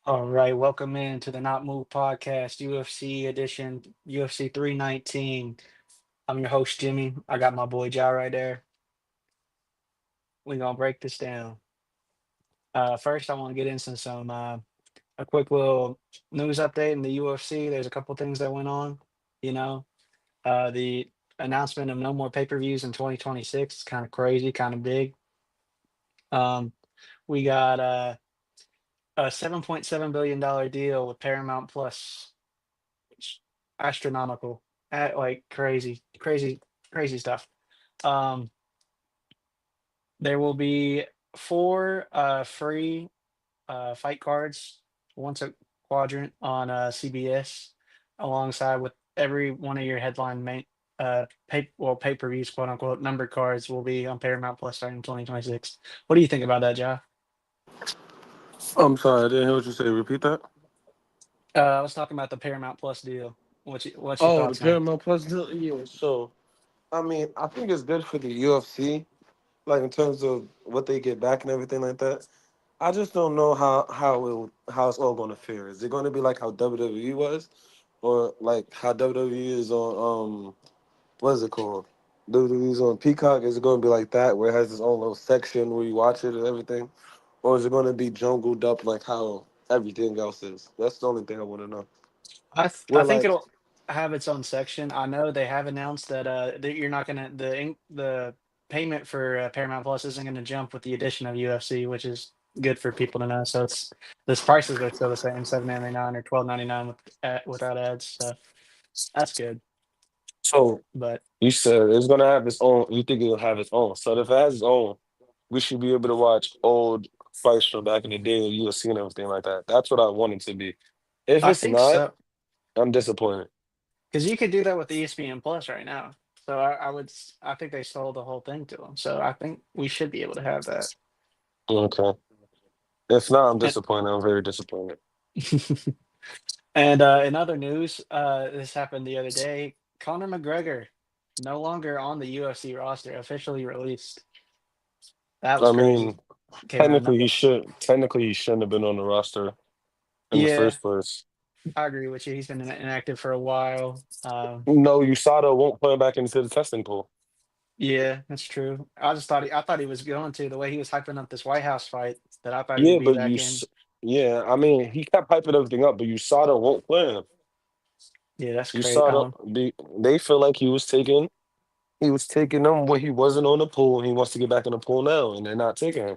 All right, welcome in to the Not Move podcast, UFC edition, UFC 319. I'm your host, Jimmy. I got my boy Ja right there. We're gonna break this down. First, I want to get into some a quick little news update in the UFC. There's a couple things that went on. You know, the announcement of no more pay-per-views in 2026 is kind of crazy, kind of big. Um, we got a $7.7 billion deal with Paramount Plus. It's astronomical, like crazy, crazy, crazy stuff. Um, there will be four free fight cards once a quadrant on CBS, alongside with every one of your headline main pay-per-views, quote unquote, numbered cards will be on Paramount Plus starting in 2026. What do you think about that, Ja? I'm sorry, I didn't hear what you say. Repeat that. I was talking about the Paramount Plus deal. What's your Oh, the thoughts on it? Paramount Plus deal. Yeah. So, I mean, I think it's good for the UFC, like in terms of what they get back and everything like that. I just don't know how it's all going to fare. Is it going to be like how WWE was, or like how WWE is on what is it called? WWE's on Peacock. Is it going to be like that, where it has its own little section where you watch it and everything, or is it going to be jungled up like how everything else is? That's the only thing I want to know. I Where think like it'll have its own section. I know they have announced that you're not gonna the payment for Paramount Plus isn't gonna jump with the addition of UFC, which is good for people to know. So it's those prices are still the same, 7.99 or 12.99 without ads. So that's good. so But you said it's gonna have its own. You think it'll have its own. So if it has its own, we should be able to watch old fights from back in the day of UFC and everything like that. That's what I want it to be. If I it's think not, so, I'm disappointed. because you could do that with ESPN Plus right now. So I think they sold the whole thing to them. So I think we should be able to have that. Okay. If not, I'm disappointed. I'm very disappointed. And in other news, this happened the other day. Conor McGregor no longer on the UFC roster, officially released. That was I crazy. mean, Came out of nowhere. technically he shouldn't have been on the roster in the Yeah, first place. I agree with you. He's been inactive for a while. No, USADA won't put him back into the testing pool. Yeah, that's true. I thought he was going to the way he was hyping up this White House fight that I thought he would Yeah, be but back in. yeah, I mean, he kept hyping everything up, but USADA won't play him. Yeah, that's great. USADA, they feel like he was taking them when he wasn't on the pool, and he wants to get back in the pool now, and they're not taking him.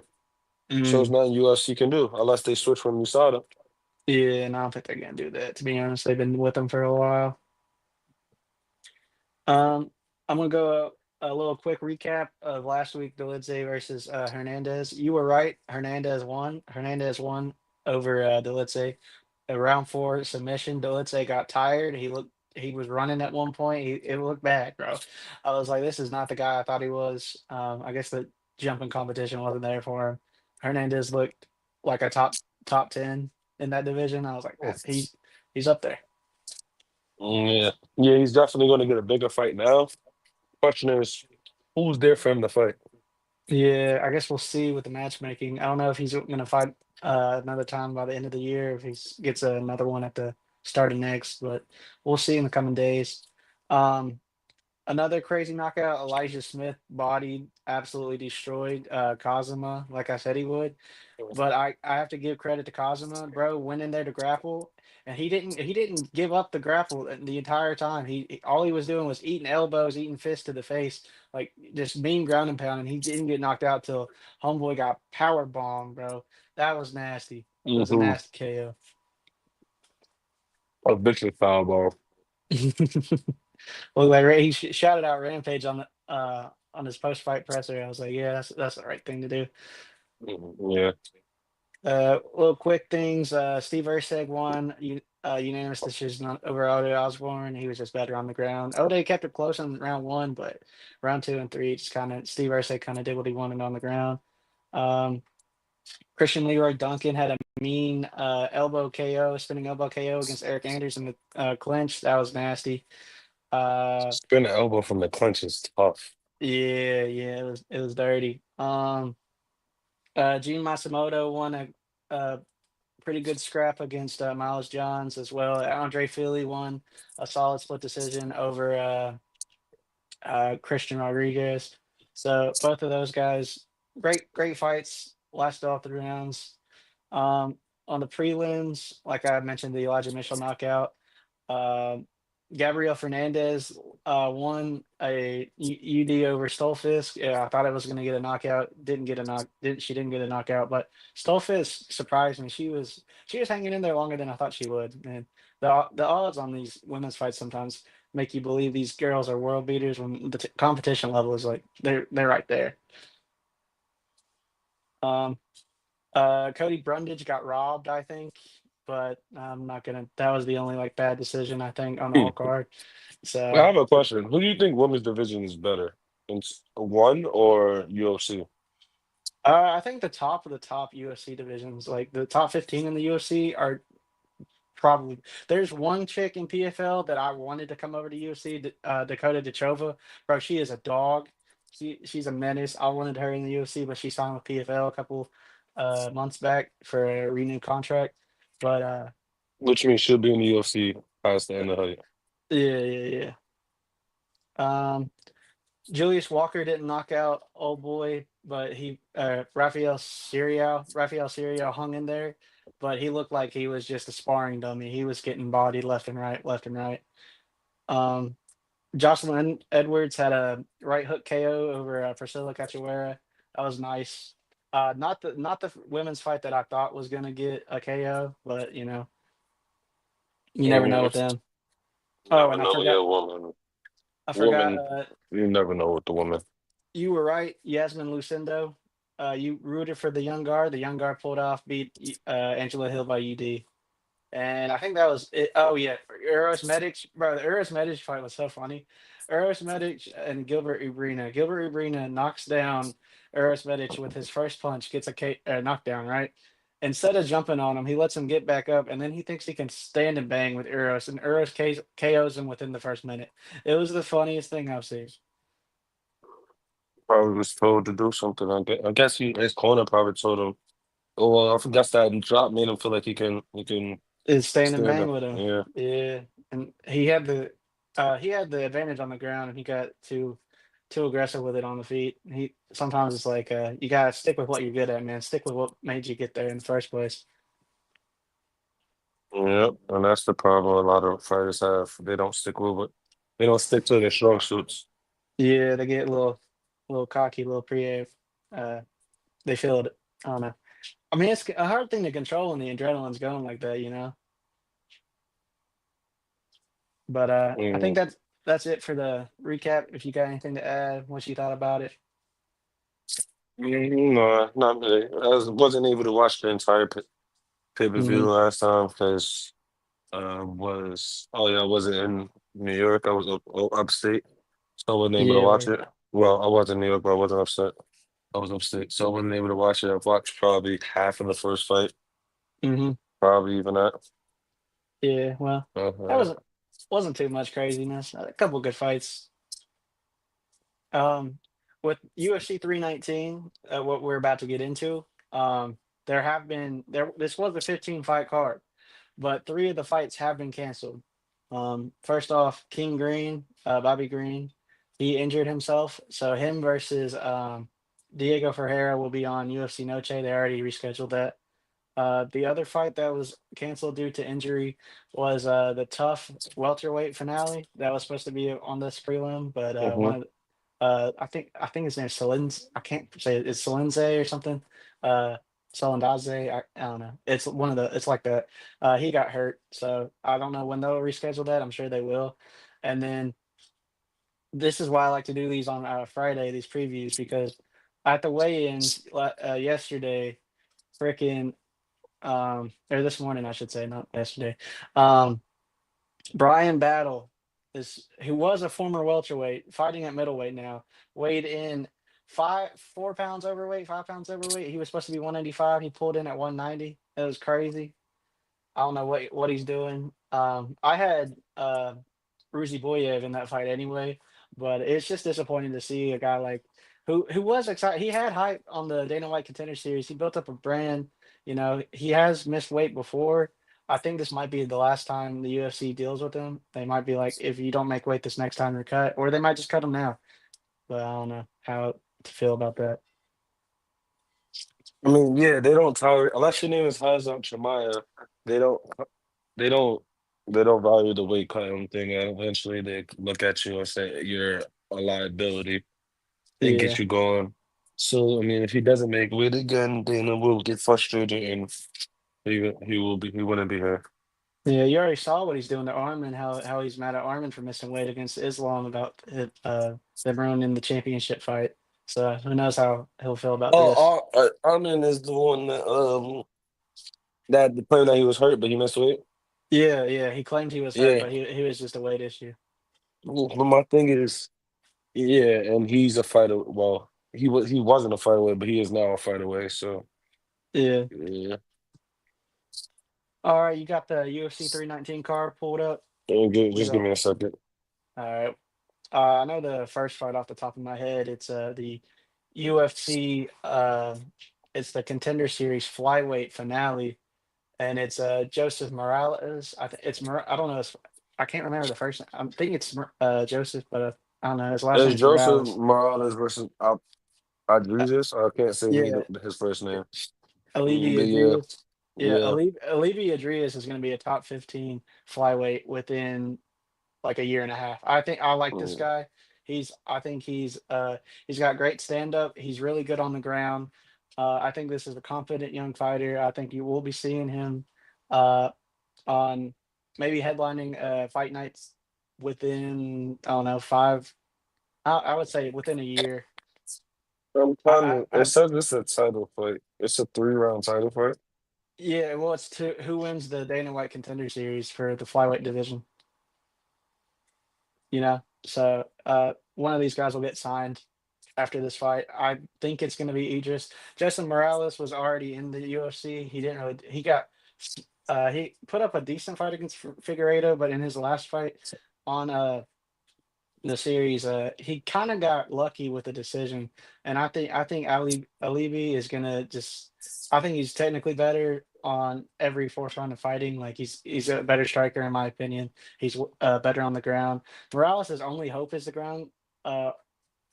So it's Mm, nothing UFC can do unless they switch from USADA. yeah, and I don't think they're gonna do that. To be honest, they've been with him for a while. Um, I'm gonna go a little quick recap of last week, Dolidze versus Hernandez. You were right. Hernandez won. Hernandez won over Dolidze. A round four submission. Dolidze got tired. He was running at one point. It looked bad, bro. I was like, this is not the guy I thought he was. I guess the jumping competition wasn't there for him. Hernandez looked like a top 10 in that division. I was like, man, he's up there. Yeah, yeah, he's definitely going to get a bigger fight now. Question is, who's there for him to fight? Yeah, I guess we'll see with the matchmaking. I don't know if he's going to fight another time by the end of the year, if he gets another one at the start of next, but we'll see in the coming days. Um, Another crazy knockout, Elijah Smith bodied, absolutely destroyed Kazuma, like I said he would. But I have to give credit to Kazuma, bro. Went in there to grapple, and he didn't give up the grapple the entire time. All he was doing was eating elbows, eating fists to the face, like just mean ground and pound. And he didn't get knocked out till homeboy got power bombed, bro. That was nasty. It was a Mm-hmm. nasty KO. A vicious foul ball. Well, like he shouted out Rampage on his post fight presser. I was like, yeah, that's the right thing to do. Mhm, yeah. Little quick things. Steve Erceg won unanimous decision over Ode Osborne. He was just better on the ground. Ode kept it close in round one, but round two and three, just kind of Steve Erceg kind of did what he wanted on the ground. Um, Christian Leroy Duncan had a mean elbow KO, spinning elbow KO against Eric Anders in the clinch. That was nasty. Uh, Spin the elbow from the clinch is tough. yeah, it was dirty. Gene Matsumoto won a pretty good scrap against Miles Johns as well. Andre Philly won a solid split decision over Christian Rodriguez. So both of those guys, great fights, lasted all 3 rounds. Um, on the prelims, like I mentioned, the Elijah Mitchell knockout. Um, Gabriel Fernandez won a UD over Stolfis. Yeah, I thought I was going to get a knockout. Didn't get a knock. Didn't she? Didn't get a knockout. But Stolfis surprised me. She was hanging in there longer than I thought she would. And the odds on these women's fights sometimes make you believe these girls are world beaters when the competition level is like they're right there. Um, Cody Brundage got robbed, I think, but I'm not gonna. That was the only like bad decision I think on the whole Hmm. card. I So have a question. Who do you think women's division is better? One or UFC? I think the top of the top UFC divisions, like the top 15 in the UFC, are probably. There's one chick in PFL that I wanted to come over to UFC, Dakota Dachova. Bro, she is a dog. She's a menace. I wanted her in the UFC, but she signed with PFL a couple months back for a renewed contract. But Which means she'll be in the UFC past the end of her. yeah, yeah, yeah. Julius Walker didn't knock out old boy, but he Rafael Serial hung in there, but he looked like he was just a sparring dummy. He was getting bodied left and right, left and right. Um, Jocelyn Edwards had a right hook KO over Priscilla Cachoeira. That was nice. Not the women's fight that I thought was gonna get a KO, but you never know Mm, with them. Oh, never and I know. Yeah, forgot, woman. I forgot. Woman, you never know with the woman. You were right, Yasmin Lucindo. You rooted for the young guard. The young guard pulled off, beat Angela Hill by UD. And I think that was it. Oh yeah, Eros Medic, bro. The Eros Medic fight was so funny. Eros Medic and Gilbert Ubrina. Gilbert Ubrina knocks down Eros Medic with his first punch, gets a knockdown, right? Instead of jumping on him, he lets him get back up, and then he thinks he can stand and bang with Eros, and Eros KOs him within the first minute. It was the funniest thing I've seen. Probably was told to do something. I guess his corner probably told him. Oh well, I forgot that drop made him feel like he can Is stand and stand bang up. with him. Yeah. Yeah, and he had the advantage on the ground, and he got too aggressive with it on the feet. He sometimes it's like you gotta stick with what you're good at, man. Stick with what made you get there in the first place. Yep, and that's the problem a lot of fighters have. They don't stick with it. They don't stick to their strong suits. Yeah, they get a little cocky, a little pre. Uh, they feel it. I don't know. I mean, it's a hard thing to control when the adrenaline's going like that. But I think Mm. that's it for the recap. If you got anything to add, what you thought about it, No, not really. Wasn't able to watch the entire pay-per-view hmm last time because I wasn't in New York. I was upstate, so I wasn't able to yeah, watch it. Well, I was in New York, but I wasn't upset. I was upstate, so I wasn't able to watch it. I've watched probably half of the first fight, hmm probably even that. yeah. Well, that Uh, wasn't too much craziness. A couple good fights. Um, with UFC 319, what we're about to get into, there have been there. This was a 15 fight card, but three of the fights have been canceled. First off, King Green, Bobby Green, he injured himself, so him versus Diego Ferreira will be on UFC Noche. They already rescheduled that. The other fight that was canceled due to injury was the tough welterweight finale that was supposed to be on this prelim, but mhm. I think his name's Salins. I can't say it. It's Salinze or something. Uh, Salindaze. I don't know. It's one of the. It's like that. He got hurt, so I don't know when they'll reschedule that. I'm sure they will. And then this is why I like to do these on Friday. These previews because at the weigh-ins yesterday, freaking or this morning I should say, not yesterday. Um, Brian Battle is who was a former welterweight fighting at middleweight now, weighed in 4 pounds overweight, 5 pounds overweight. He was supposed to be 185. He pulled in at 190. It was crazy. I don't know what he's doing. I had Ruzi Boyev in that fight anyway, but it's just disappointing to see a guy like who was excited. He had hype on the Dana White Contender Series. He built up a brand. You know, he has missed weight before. I think this might be the last time the UFC deals with him. They might be like, if you don't make weight this next time, you're cut, or they might just cut him now. But I don't know how to feel about that. I mean, yeah, they don't tolerate unless your name is Hazard Shemaya, they don't they don't they don't value the weight cutting thing, and eventually they look at you and say you're a liability and get Yeah, you going. So I mean, if he doesn't make weight again, Dana will get frustrated and he wouldn't be here. yeah. You already saw what he's doing to Armin. How he's mad at Armin for missing weight against Islam about it, them ruining the championship fight. So who knows how he'll feel about this. Oh, Armin is the one that the claim that he was hurt, but he missed weight. Yeah, yeah. He claimed he was hurt, Yeah, but he was just a weight issue. but my thing is, yeah, and he's a fighter. Well, he wasn't a fighter away, but he is now a fighter away. So Yeah. yeah, All right, you got the UFC 319 card pulled up. We just give go. me a second. All right. I know the first fight off the top of my head. It's the UFC. It's the Contender Series flyweight finale, and it's Joseph Morales. I don't know. I can't remember the first name. I think it's Joseph, but I don't know. His last It's name's Joseph Morales. Morales versus Uh, Rodriguez. I can't say yeah, his first name. Alivi But yeah, Adrias. Yeah, yeah. Alivi Adrias is going to be a top 15 flyweight within like a year and a half. I think I like this Mm. guy. I think he's got great stand up. He's really good on the ground. I think this is a confident young fighter. I think you will be seeing him uh on maybe headlining fight nights within I don't know, five I would say within a year. I'm trying I, to. I It says it's a title fight. It's a 3 round title fight. yeah, well it's to who wins the Dana White Contender Series for the flyweight division, you know? So one of these guys will get signed after this fight. I think it's going to be Idris. Justin Morales was already in the UFC. He didn't really. He put up a decent fight against Figueiredo, but in his last fight on the series, he kind of got lucky with the decision. And I think Alibi is gonna just. I think he's technically better on every fourth round of fighting. Like he's a better striker in my opinion. He's better on the ground. Morales' only hope is the ground. Uh,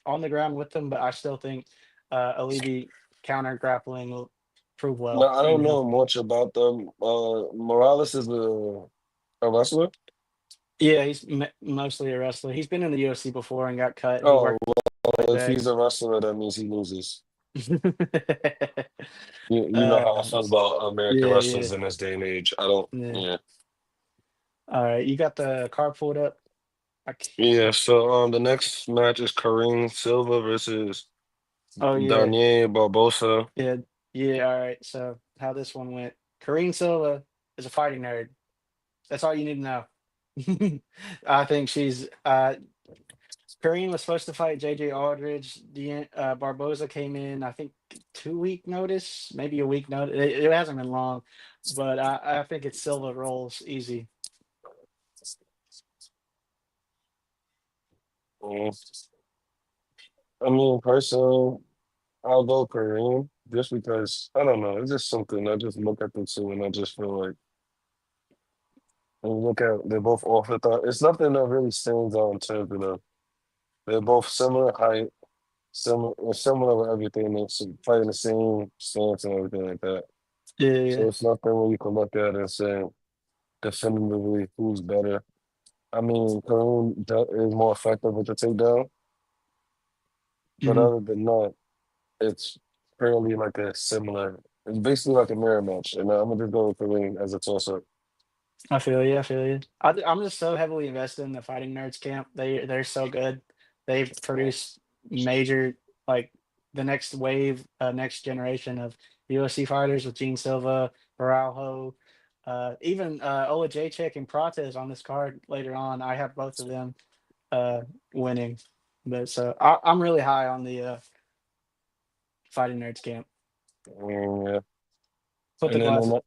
on the ground with them, but I still think Alibi counter grappling will prove No, well I in don't him. know much about them. Morales is a wrestler. Yeah, he's mostly a wrestler. He's been in the UFC before and got cut. He Oh, worked his way well, if back. he's a wrestler, that means he loses. You know how I uh, feel about American yeah, yeah, wrestlers in this day and age. I don't. yeah. Yeah. All right, you got the card pulled up. Yeah. So the next match is Kareem Silva versus Oh yeah, Daniel Barbosa. yeah, yeah. All right. So how this one went? Karine Silva is a fighting nerd. That's all you need to know. I think she's Kareem was supposed to fight JJ Aldridge. Barboza came in, I think, 2 week notice, maybe a week notice. It hasn't been long, but I think it's Silva rolls easy. Mm, I mean, personally, I'll go Kareem just because I don't know. It's just something I just look at the two and I just feel like when you look at they're both off the thought. It's nothing that really stands out in terms of them. They're both similar height, similar with everything. They're fighting the same stance and everything like that. So Yeah. it's nothing where you can look at and say definitively who's better. I mean, Kareem is more effective with the takedown, but Mhm. other than that, it's fairly like a similar. It's basically like a mirror match, and I'm gonna just go with Kareem as a toss-up. I feel you. I feel you. I'm just so heavily invested in the Fighting Nerds camp. They're so good. They've produced major like the next wave, next generation of UFC fighters with Gene Silva, Baralho, even Olajaychik and Prates on this card later on. I have both of them winning, but so I'm really high on the Fighting Nerds camp. Yeah. Put the And then glasses.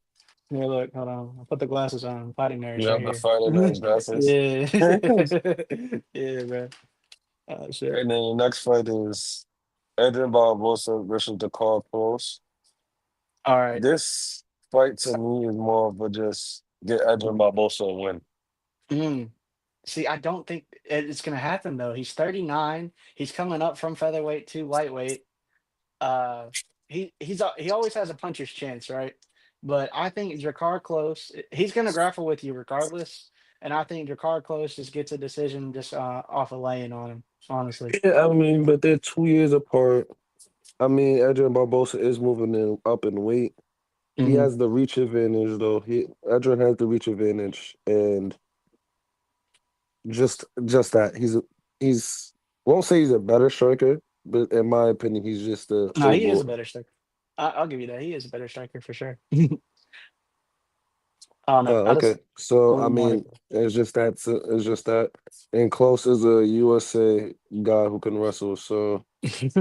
Here, look, hold on. I'll put the glasses on. Fighting you Nerds right have the here. fighter nice glasses. Yeah. And Yeah, man. Oh shit. then the next fight is Adrian Barbosa versus the Carl Close. All right. This fight to me is more of a just get Adrian Barbosa a win. Mm. See, I don't think it's gonna happen though. He's 39. He's coming up from featherweight to lightweight. Uh, he always has a puncher's chance, right? But I think Jakar Close, he's gonna grapple with you regardless. And I think Jakar Close just gets a decision just off of laying on him, honestly. Yeah, I mean, but they're 2 years apart. I mean, Adrian Barbosa is moving up in weight. He Hmm. has the reach advantage, though. Adrian has the reach advantage, and just that he's won't say he's a better striker, but in my opinion, he's just a No, he is a overall. better striker. I'll give you that. He is a better striker for sure. I don't know. I Okay, just so I wouldn't want mean, it's just that, and Close is a USA guy who can wrestle, so to.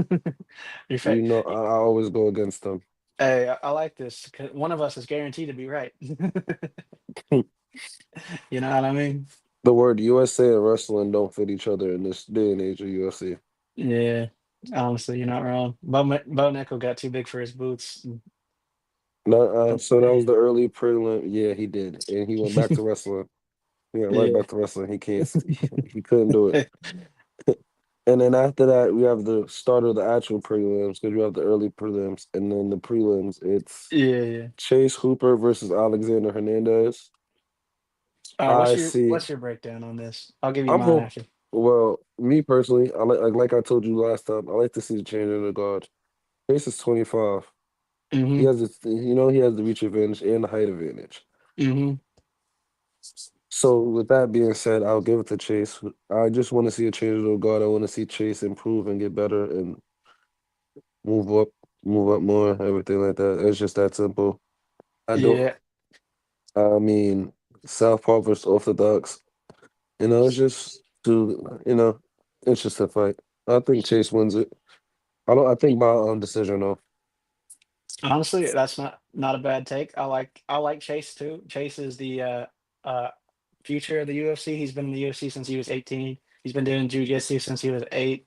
Your fa- you know I always go against them. Hey, I like this 'cause one of us is guaranteed to be right. You know what I mean? The word USA and wrestling don't fit each other in this day and age of UFC. Yeah. Honestly, you're not wrong. Bo Nickel got too big for his boots. No, But so that was the early prelim. Yeah, he did, and he went back to wrestling. He went right yeah. back to wrestling. He can't. He couldn't do it. And then after that, we have the start of the actual prelims because we have the early prelims, and then the prelims. It's Yeah, yeah. Chase Hooper versus Alexander Hernandez. All right, I see. what's your breakdown on this? I'll give you I'm mine hope. after. Well, me personally, like I told you last time. I like to see the change in the guard. Chase is 25. He Hmm. has he has the reach advantage and the height advantage. Hmm. So with that being said, I'll give it to Chase. I just want to see a change of the guard. I want to see Chase improve and get better and move up, move up more, everything like that. It's just that simple. I don't. Yeah. I mean, Southpaw versus Orthodox. It's just it's just a fight. I think Chase wins it. I don't. I think by decision though. Honestly, that's not a bad take. I like Chase too. Chase is the uh future of the UFC. He's been in the UFC since he was 18. He's been doing jiu-jitsu since he was 8.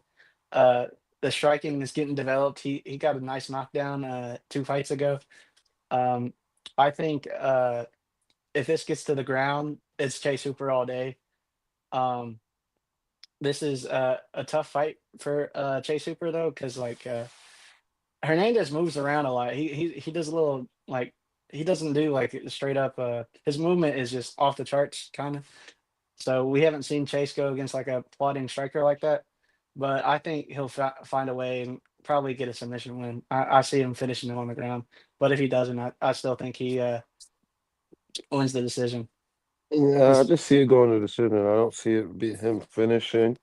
Uh the striking is getting developed. He got a nice knockdown 2 fights ago. Um I think if this gets to the ground, it's Chase Hooper all day. Um this is a tough fight for Chase Hooper though, because Hernandez moves around a lot. He does a little like he doesn't do like straight up. His movement is just off the charts, kind of. So we haven't seen Chase go against like a plodding striker like that. But I think he'll find a way and probably get a submission win. I see him finishing him on the ground. But if he doesn't, I still think he wins the decision. Yeah, I Just just see it going to decision. I don't see it be him finishing.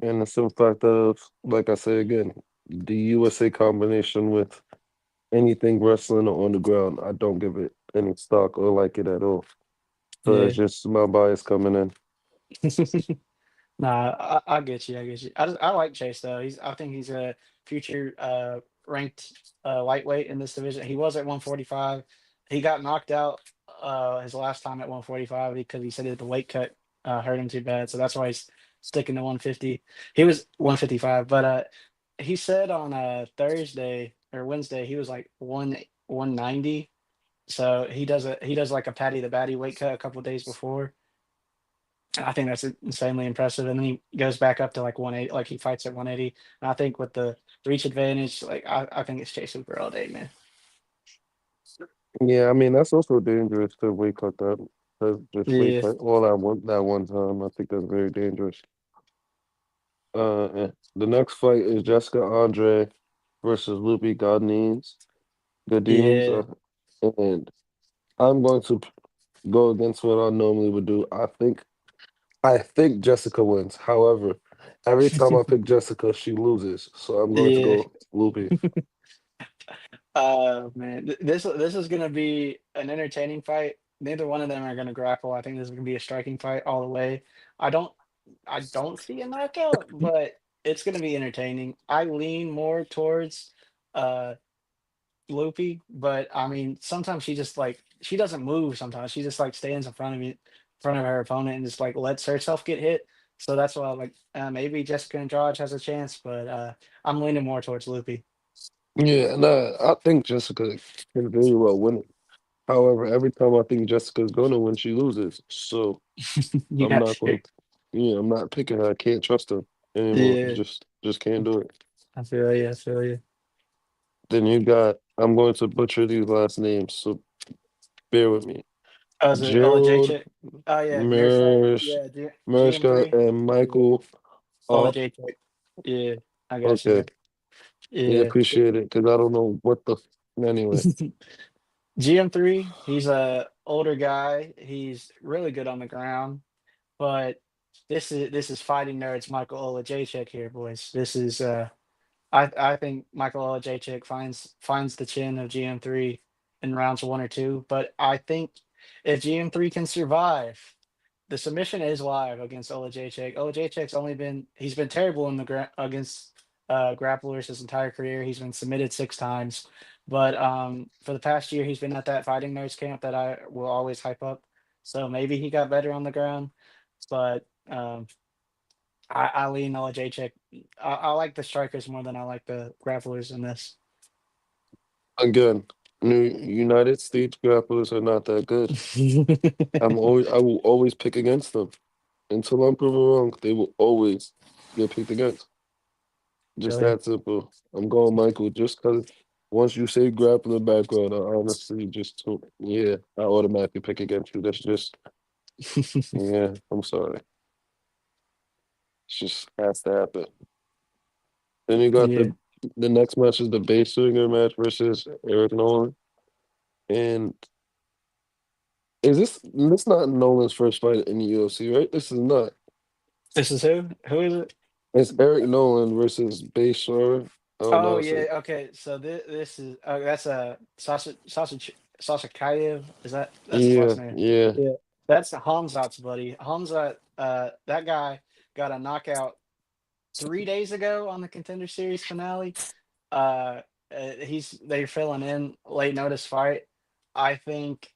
And the simple fact of, like I say again, the USA combination with anything wrestling or on the ground, I don't give it any stock or like it at all. So it's yeah. just my bias coming in. Nah, I get you. I get you. I like Chase though. I think he's a future ranked lightweight in this division. He was at 145. He got knocked out his last time at 145 because he said that the weight cut hurt him too bad. So that's why he's sticking to 150. He was 155, but he said on Thursday or Wednesday he was like 190. So he does like a Patty the Batty weight cut a couple days before. I think that's insanely impressive. And then he goes back up to like 180, like he fights at 180. And I think with the reach advantage, like I think it's Chase Hooper all day, man. Yeah, I mean that's also dangerous to weight cut that. Just weight Yeah, cut all that one time. I think that's very dangerous. The next fight is Jessica Andre versus Lupi Godinez. yeah, And I'm going to go against what I normally would do. I think Jessica wins. However, every time I pick Jessica, she loses. So I'm going to yeah. go Lupi. Man, this is gonna be an entertaining fight. Neither one of them are gonna grapple. I think this is gonna be a striking fight all the way. I don't I don't see a knockout, but it's gonna be entertaining. I lean more towards uh loopy, but I mean, sometimes she just like she doesn't move. Sometimes she just like stands in front of her opponent and just like lets herself get hit. So that's why I'm like, maybe Jessica Andrade has a chance, but I'm leaning more towards Loopy. Yeah, and I think Jessica can very well win it. However, every time I think Jessica's gonna win, she loses. So You I'm got not going to, to, yeah, I'm not picking her. I can't trust her anymore. yeah. Just can't do it. I feel you. I feel you. Then you got, I'm going to butcher these last names, so bear with me. Oh, is it Gerald, Olajaychik? Oh yeah, Mers, yeah, Mershka, GM3. and Yeah, Michael off. Olajaychik. Yeah, I got you Okay. there. Yeah, Yeah. appreciate it, because I don't know what the, anyway. GM3, he's a older guy. He's really good on the ground, but this is fighting nerds Michael Olajaychik here, boys. This is I think Michael Olajaychik finds the chin of GM3 in rounds one or two, but I think if GM3 can survive, the submission is live against Olajaychik. Olajaychik's only been he's been terrible in the against grapplers his entire career. He's been submitted 6 times, but for the past year he's been at that fighting nerds camp that I will always hype up. So maybe he got better on the ground, but I lean Olajaychik. I like the strikers more than I like the grapplers in this. Again, New United States grapplers are not that good. I will always pick against them. Until I'm proven wrong, they will always get picked against. Just Feel you. that simple. I'm going Michael just because once you say grappling background, I honestly just don't, yeah, I automatically pick against you. That's just, yeah, I'm sorry. It's just has to happen. Then you got Yeah, the next match is the base swinger match versus Eric Nolan. And is this not Nolan's first fight in the UFC, right? This is not. this is who? Who is it? It's Eric Nolan versus Base Swerve. I don't Oh know. It's yeah, okay. So this is that's a Sasha Kayev. Is that's his yeah, last name? yeah. Yeah, that's Hamzat's buddy. Hamzat, that guy got a knockout 3 days ago on the Contender Series finale. They're filling in late notice fight. I think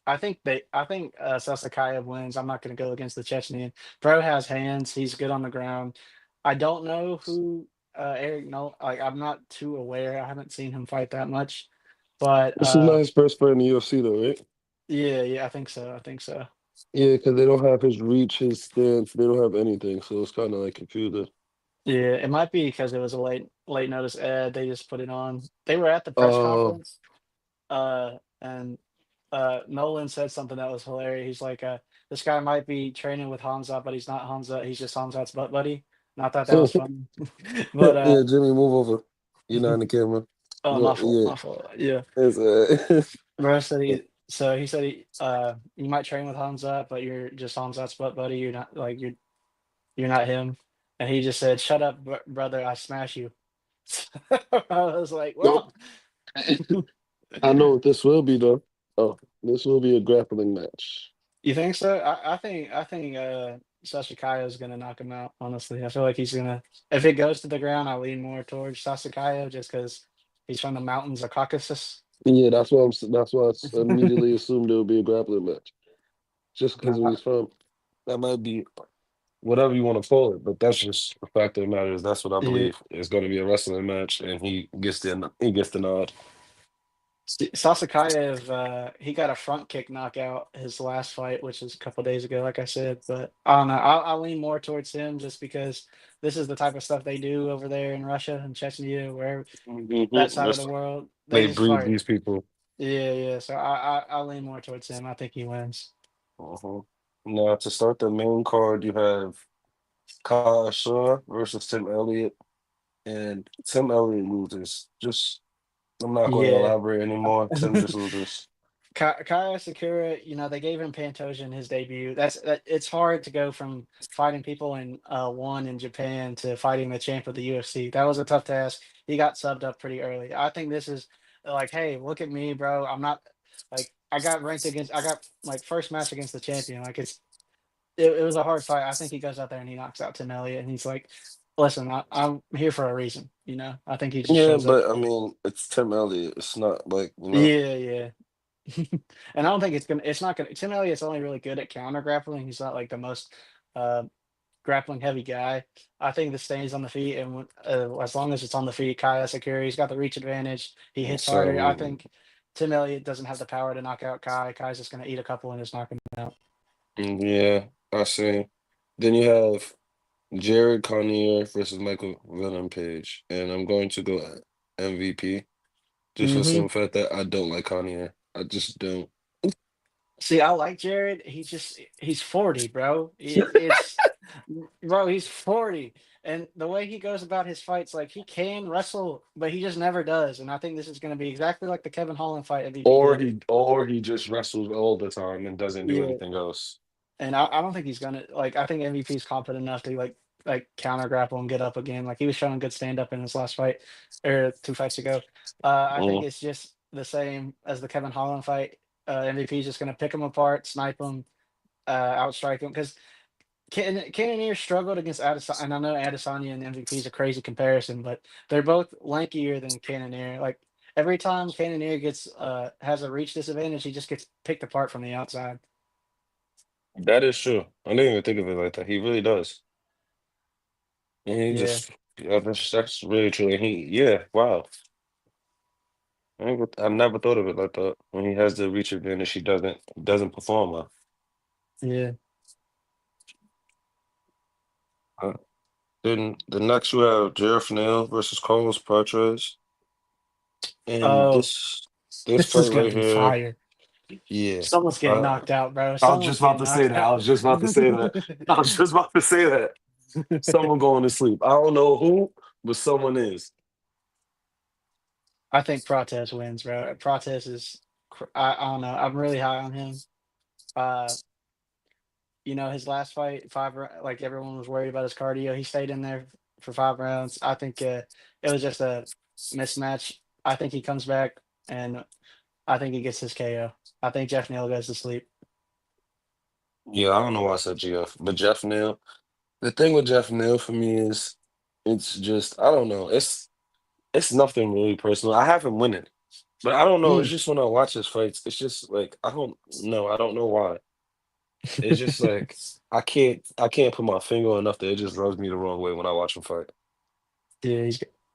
Sasakayev wins. I'm not going to go against the Chechnyan. Bro has hands. He's good on the ground. I don't know who Eric No. Like I'm not too aware. I haven't seen him fight that much, but This is not his first fight in the UFC though, right? yeah, yeah, I think so. I think so. Yeah, because they don't have his reach, his stance. They don't have anything, so it's kind of like confusing. Yeah, it might be because it was a late notice ad. They just put it on. They were at the press Uh, conference, and Nolan said something that was hilarious. He's like, "This guy might be training with Hamza, but he's not Hamza. He's just Hamza's butt buddy." And I thought that was funny. But yeah, Jimmy, move over. You're not in the camera. oh, Go, my fault, yeah, my fault. Yeah, it's bro said he said you might train with Hamza, but you're just Hamza's butt buddy. You're not like you're not him. And he just said, "Shut up, brother. I smash you." I was like, nope. "Well." I know what this will be though. Oh, this will be a grappling match. You think so? I think Sasakayo is gonna knock him out, honestly. I feel like he's gonna if it goes to the ground, I lean more towards Sasakayo just because he's from the mountains of Caucasus. Yeah, that's why that's why I immediately assumed it would be a grappling match, just because No, where he's from. That might be whatever you want to call it, but that's just the fact of the matter is that's what I yeah. believe. It's going to be a wrestling match, and he gets the nod. Sasakayev, he got a front kick knockout his last fight, which is a couple days ago, like I said. But I don't know. I'll lean more towards him just because this is the type of stuff they do over there in Russia and Chechnya, where that side of That's the world, they they just breed fight. these people. Yeah, yeah. So I lean more towards him. I think he wins. Uh-huh. Now to start the main card, you have Kyle Shaw versus Tim Elliott, and Tim Elliott loses. Just I'm not going to Yeah. elaborate anymore. Tim just loses. Kaya Sakura, they gave him Pantoja his debut. It's hard to go from fighting people in one in Japan to fighting the champ of the UFC. That was a tough task. He got subbed up pretty early. I think this is like, hey, look at me, bro. I'm not like I got like first match against the champion. Like it was a hard fight. I think he goes out there and he knocks out Tim Elliott and he's like, listen, I'm here for a reason. I think he just Yeah, shows up. but I mean, it's Tim Elliott. It's not like Yeah, yeah. And I don't think it's not gonna Tim Elliott's only really good at counter grappling. He's not like the most uh, grappling heavy guy. I think the stays on the feet, and as long as it's on the feet, Kyle Sakura, he's got the reach advantage. He hits harder. I So think Tim Elliott doesn't have the power to knock out Kai. Kai's just going to eat a couple and just knock him out. yeah, I see. Then you have Jared Connor versus Michael Venom Page, and I'm going to go MVP just for the Hmm. simple fact that I don't like Connor. I just don't. See, I like Jared. He's 40, bro. It's bro, he's 40. And the way he goes about his fights, like he can wrestle, but he just never does. And I think this is going to be exactly like the Kevin Holland fight MVP did. Or he just wrestles all the time and doesn't do Yeah. anything else. And I don't think he's gonna like. I think MVP is confident enough to like counter grapple and get up again. Like he was showing good stand up in his last fight or 2 fights ago. I think Mm. it's just the same as the Kevin Holland fight. MVP is just gonna pick him apart, snipe him, outstrike him because Cannonier struggled against Adesanya, and I know Adesanya and MVP is a crazy comparison, but they're both lankier than Cannonier. Like every time Cannonier gets has a reach disadvantage, he just gets picked apart from the outside. That is true. I didn't even think of it like that. He really does. And he Yeah, just, yeah, that's really true. And he, yeah, wow. I never thought of it like that. When he has the reach advantage, he doesn't perform well. yeah. Uh, Then the next you have Jeff Nail versus Carlos Patras. And Oh, this this is fight gonna right be here, fire. yeah. Someone's getting Uh, knocked out, bro. I was Someone's just about getting to say knocked that. I out. was just about to say that. I was just about to say that. Someone going to sleep. I don't know who, but someone is. I think Prates wins, bro. Prates is, I don't know. I'm really high on him. Uh, his last fight, like everyone was worried about his cardio. He stayed in there for 5 rounds. I think it was just a mismatch. I think he comes back and I think he gets his KO. I think Jeff Neal goes to sleep. Yeah, I don't know why I said GF, but Jeff Neal. The thing with Jeff Neal for me is it's just I don't know. It's nothing really personal. I have him winning, but I don't know. It's Mm. just when I watch his fights, it's just like I don't know. I don't know why. It's just like I can't put my finger on nothing. It just rubs me the wrong way when I watch him fight. Yeah,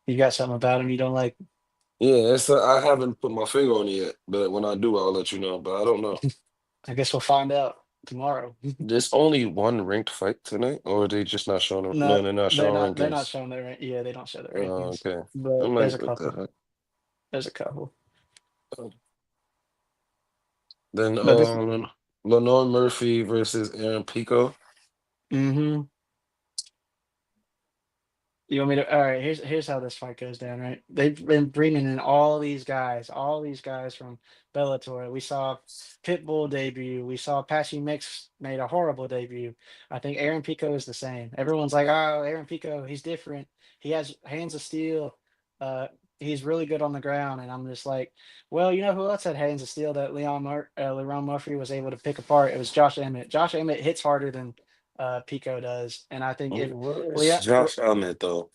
he got something about him you don't like. Yeah, I haven't put my finger on it yet, but when I do, I'll let you know. But I don't know. I guess we'll find out tomorrow. There's only one ranked fight tonight, or are they just not showing? No, No, they're not they're showing not. They're not rankings. showing yeah, they don't show their Oh, rankings, okay. but I'm there's like, a what the couple. heck? There's a couple. Then But this. Lenore Murphy versus Aaron Pico. Hmm. You want me to? All right. Here's how this fight goes down. Right. They've been bringing in all these guys from Bellator. We saw Pitbull debut. We saw Patchy Mix made a horrible debut. I think Aaron Pico is the same. Everyone's like, oh, Aaron Pico, he's different. He has hands of steel. He's really good on the ground. And I'm just like, well, you know who else had hands of steel that Leron Murphy was able to pick apart? It was Josh Emmett. Josh Emmett hits harder than Pico does, and I think if Where's Leon, Josh Emmett though?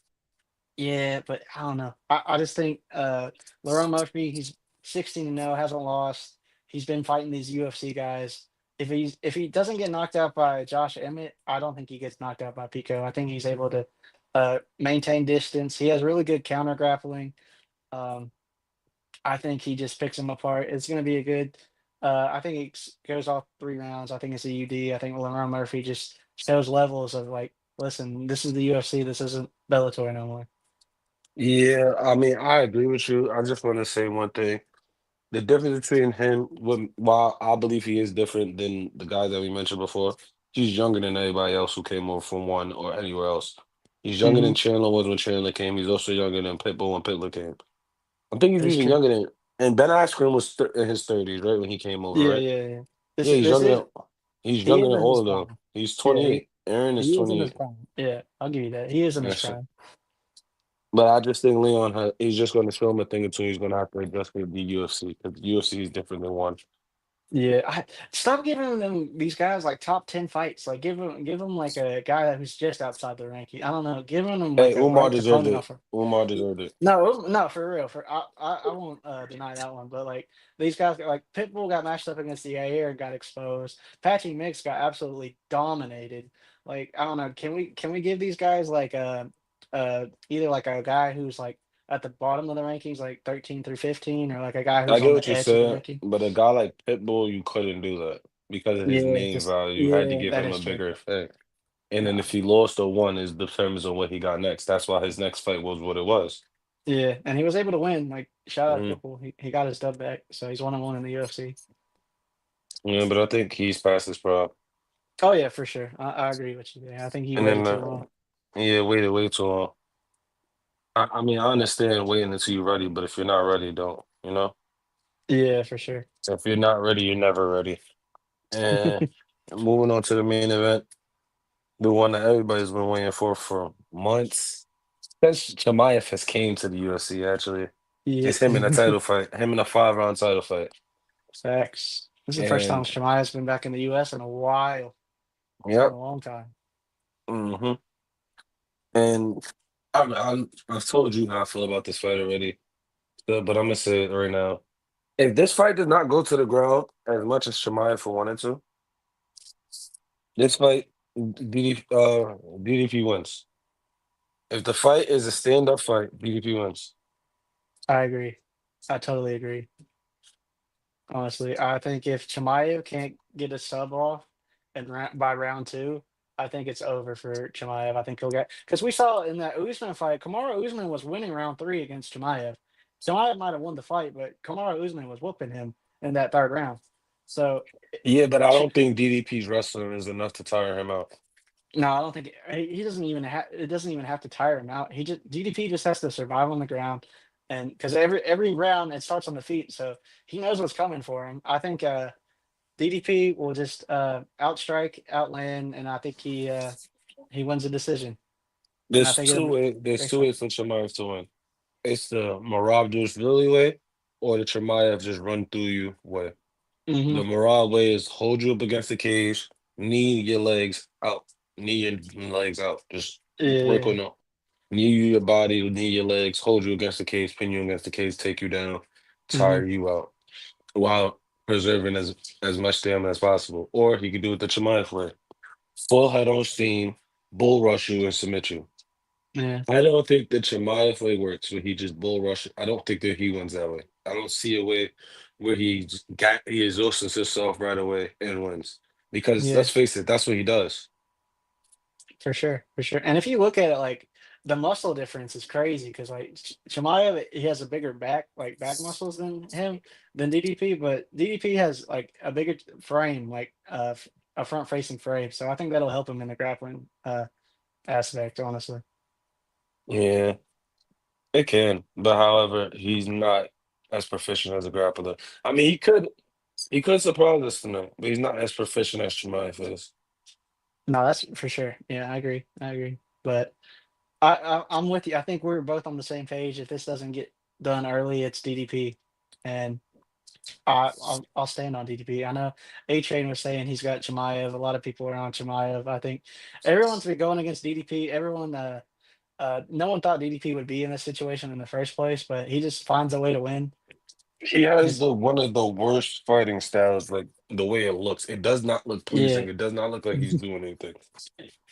yeah, but I don't know. I just think Lerone Murphy, he's 16-0, hasn't lost. He's been fighting these UFC guys. If he doesn't get knocked out by Josh Emmett, I don't think he gets knocked out by Pico. I think he's able to maintain distance. He has really good counter grappling. Um, I think he just picks him apart. It's going to be a good. I think it goes off 3 rounds. I think it's a UD. I think Lerone Murphy just shows levels of like, listen, this is the UFC. This isn't Bellator no more. Yeah, I mean, I agree with you. I just want to say one thing. The difference between him, while I believe he is different than the guy that we mentioned before, he's younger than anybody else who came over from one or anywhere else. He's younger than Hmm. Chandler was when Chandler came. He's also younger than Pitbull when Pitbull came. I think he's It's even true. younger than, and Ben Askren was in his 30s, right, when he came over, Yeah, right? yeah, yeah. Yeah, This is he's he younger is than in all his of them. prime. He's Yeah, 28. Aaron is he is in his 28. prime. Yeah, I'll give you that. He is in his Yes, prime. but I just think Leon, he's just going to film a thing or two. He's going to have to adjust to the UFC because UFC is different than one. Yeah, stop giving them these guys like top 10 fights. Like give them like a guy who's just outside the ranking. I don't know. Giving them Hey, like a Umar ranked deserved opponent it. offer. Umar deserved it. No, no, for real. I won't deny that one. But like these guys, like Pitbull got matched up against the Air and got exposed. Patchy Mix got absolutely dominated. Like I don't know. Can we give these guys like either like a guy who's like at the bottom of the rankings, like 13 through 15, or like a guy I who's get on what the you edge of the said, ranking? but a guy like Pitbull, you couldn't do that because of his Yeah, name just value. You had to yeah, give that him is a true. bigger effect. And then No. if he lost or won, it determines on what he got next. That's why his next fight was what it was. Yeah, and he was able to win. Like shout out Hmm. Pitbull. He got his dub back, so he's 1-1 in the UFC. Yeah, but I think he's past his prime. Oh yeah, for sure. I agree with you there. I think he And waited then, too long. yeah, waited way too long. I mean, I understand waiting until you're ready, but if you're not ready, don't, you know? Yeah, for sure. So if you're not ready, you're never ready. And moving on to the main event, the one that everybody's been waiting for months. Since Chimaev has came to the UFC, actually. Yeah, It's him in a title fight, him in a 5 round title fight. facts. This is the first time And Shamaya's been back in the U.S. in a while. It's been yep. a long time. Hmm. And I've told you how I feel about this fight already, but I'm gonna say it right now. If this fight does not go to the ground as much as Chimaev wanted to, this fight, DDP wins. If the fight is a stand-up fight, DDP wins. I agree. I totally agree. Honestly, I think if Chimaev can't get a sub off and by round two, I think it's over for Chimaev. I think he'll get because we saw in that Usman fight, Kamaru Usman was winning round three against Chimaev. Chimaev might have won the fight, but Kamaru Usman was whooping him in that third round. So Yeah, but I don't think DDP's wrestling is enough to tire him out. no, I don't think he doesn't even have. It doesn't even have to tire him out. He just DDP just has to survive on the ground, and because every round it starts on the feet, so he knows what's coming for him. I think DDP will just outstrike, outland, and I think he wins the decision. And I think it'll be a There's great two fight. ways for Chimaev to win. It's the Marab Philly way or the Chimaev just run through you way. Hmm. The Marab way is hold you up against the cage, knee your legs out, knee your legs out. Just work Yeah. on it. Knee you your body, knee your legs, hold you against the cage, pin you against the cage, take you down, Hmm. tire you out while preserving as much stamina as possible. Or he could do it the Chimaev way. Full head on steam, bull rush you and submit you. Yeah. I don't think the Chimaev way works where he just bull rush. I don't think that he wins that way. I don't see a way where he exhausts himself right away and wins. Because Yeah. let's face it, that's what he does. For sure, for sure. And if you look at it, like the muscle difference is crazy because like Chimaev, he has a bigger back muscles than him than DDP, but DDP has like a bigger frame, like a front facing frame. So I think that'll help him in the grappling aspect, honestly. Yeah, it can. But however, he's not as proficient as a grappler. I mean, he could surprise us tonight, but he's not as proficient as Chimaev is. No, that's for sure. Yeah, I agree. I agree. But I'm with you. I think we're both on the same page. If this doesn't get done early, it's DDP, and I'll stand on DDP. I know A Train was saying he's got Chimaev. A lot of people are on Chimaev. I think everyone's been going against DDP. Everyone, no one thought DDP would be in this situation in the first place, but he just finds a way to win. He has Just the one of the worst fighting styles, like the way it looks. It does not look yeah, pleasing. It does not look like he's doing anything.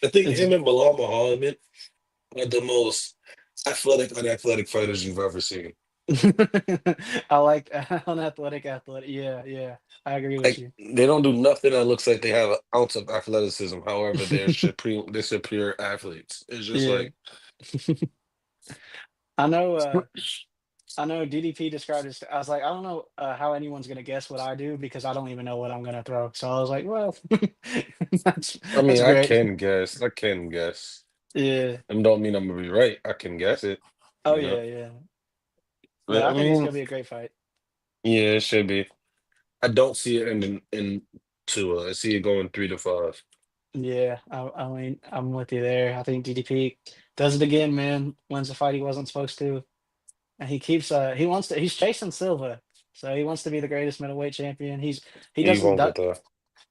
I think it's. him and Bilal Muhammad are the most unathletic fighters you've ever seen. I like unathletic athletic. Yeah, yeah, I agree with Like you. they don't do nothing that looks like they have an ounce of athleticism. However, they're superior athletes. It's just Yeah, like I know. I know DDP described it. I was like, I don't know how anyone's gonna guess what I do because I don't even know what I'm gonna throw. So I was like, well, that's I that's mean, I great. can guess. I can guess. Yeah. I don't mean I'm gonna be right. I can guess it, Oh you know. yeah, yeah. But But I I think it's mean, gonna be a great fight. yeah, it should be. I don't see it ending in two. I see it going 3-5. Yeah, I mean, I'm with you there. I think DDP does it again, man. Wins the fight he wasn't supposed to, and he keeps he wants to. He's chasing Silva, so he wants to be the greatest middleweight champion. He He doesn't won't duck. get there.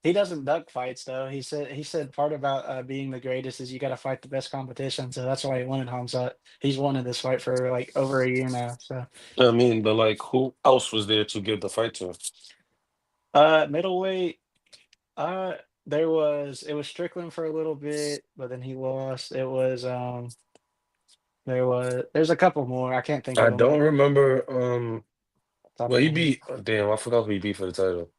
He doesn't duck fights though. He said part about being the greatest is you got to fight the best competition. So that's why he wanted Hamzat. He's wanted this fight for like over a year now. So I mean, but like, who else was there to give the fight to? middleweight. it was Strickland for a little bit, but then he lost. There's a couple more. I can't think of I them don't at remember. the top Well, of he my head. beat. Damn, I forgot who he beat for the title.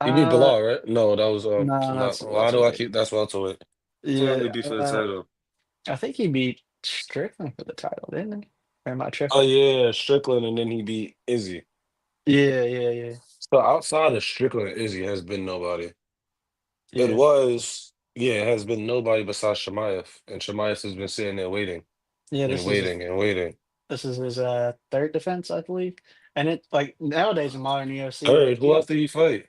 He beat Uh, Bilal, right? No, that was no, not. that's Why do I welterweight. keep? That's welterweight. Forgot who he Yeah, beat for the title. I think he beat Strickland for the title, didn't he? Or am I Oh tripping? yeah, Strickland, and then he beat Izzy. Yeah, yeah, yeah, So outside of Strickland and Izzy has been nobody. It yeah, was, yeah, it has been nobody besides Shemaev, and Shemaev has been sitting there waiting yeah. and waiting and waiting. This is his third defense, I believe. And it like nowadays in modern UFC, Third, like who you, else did he fight?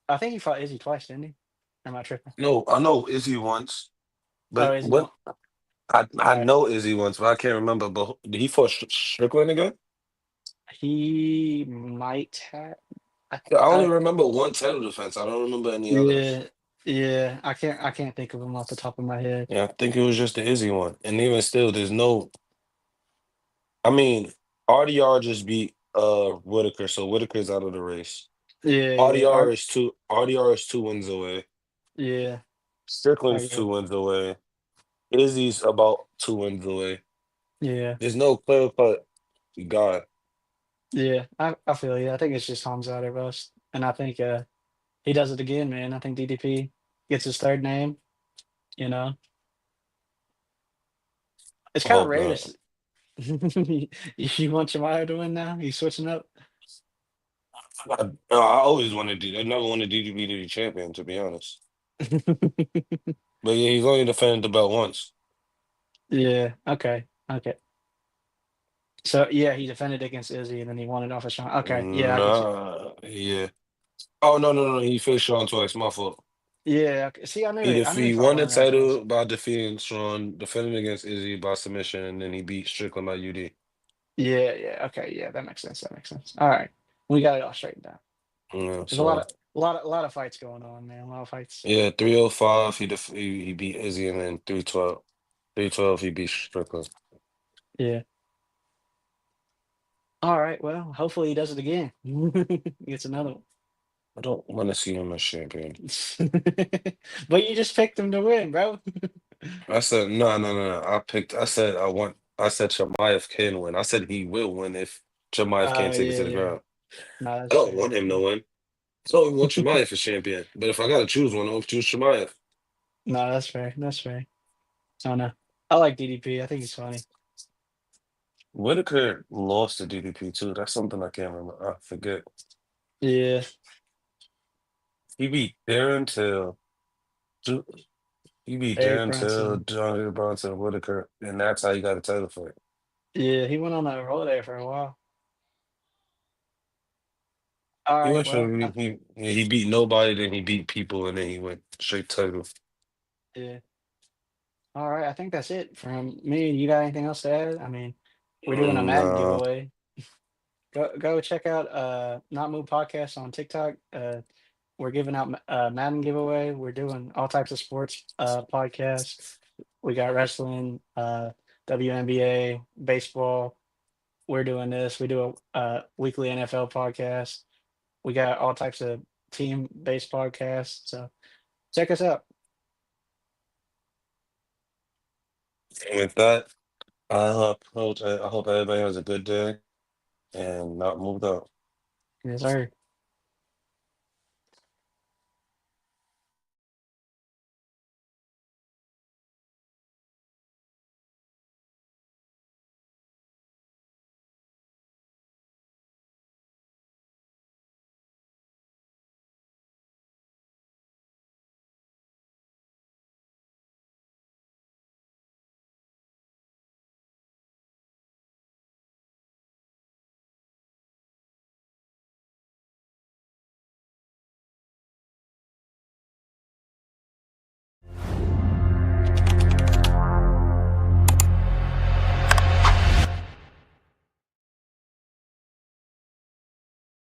I think he fought Izzy twice, didn't he? Or am I tripping? No, I know Izzy once, Oh, but Izzy when won. I All right, know Izzy once, but I can't remember. But did he fought Strickland again? he might have. I, Yeah, I only I remember one title defense. I don't remember any others. yeah, yeah. I can't think of him off the top of my head. Yeah, I think it was just the Izzy one. And even still, there's no. I mean, RDR just beat Whitaker, so Whitaker's out of the race. Yeah, yeah, RDR is two wins away. yeah. Strickland's Okay, 2 wins away. Izzy's about 2 wins away. yeah, There's no clear cut guy. yeah. I feel you. I think it's just Hamza out of us, and I think he does it again, man. I think DDP gets his third name. You know, it's I kind of hope rare to. not. You want Jemiah to win now? You switching up? I always wanted to. I never wanted DDP to be champion, to be honest. But yeah, he's only defended the belt once. Yeah. Okay. Okay. So yeah, he defended against Izzy, and then he won it off of Sean. Okay. Yeah, I get you. Nah, yeah. Oh no, no, no. He faced Sean twice. My fault. Yeah. Okay. See, I knew he He fought won one the of them twice. title by defeating Sean, defending against Izzy by submission, and then he beat Strickland by UD. Yeah. Yeah. Okay. Yeah, that makes sense. That makes sense. All right, we got it all straightened out. Yeah, There's so a lot of fights going on, man. A lot of fights. yeah, 305 he beat Izzy, and then 312 he beat Strickland. Yeah. All right. Well, hopefully he does it again. Gets another one. I don't want to see him as champion. But you just picked him to win, bro. I said no, no, no, no. I said I want. I said Chimaev can win. I said he will win if Chimaev can't take it Yeah. to the Yeah. ground. No, I that's don't fair. want him to win. I don't even want Chimaev as champion. But if I gotta choose one, I'll choose Chimaev. No, that's fair. That's fair. Oh no, I like DDP. I think he's funny. Whitaker lost to DDP too. That's something I can't remember. I forget. Yeah, He beat Darren Till. Ju- He beat Eric Darren Till, Brunson. John Bronson, Whitaker, and that's how he got a title fight. Yeah, he went on that roll there for a while. All He right, went well, from he beat nobody, then he beat people, and then he went straight title. yeah. All right, I think that's it from me. You got anything else to add? I mean, we're doing a Madden Nah, giveaway. Go check out Not Move Podcast on TikTok. We're giving out Madden giveaway. We're doing all types of sports podcasts. We got wrestling, WNBA, baseball. We're doing this. We do a weekly NFL podcast. We got all types of team based podcasts. So check us out. and with that, I hope everybody has a good day and not moved out. Yes, sir.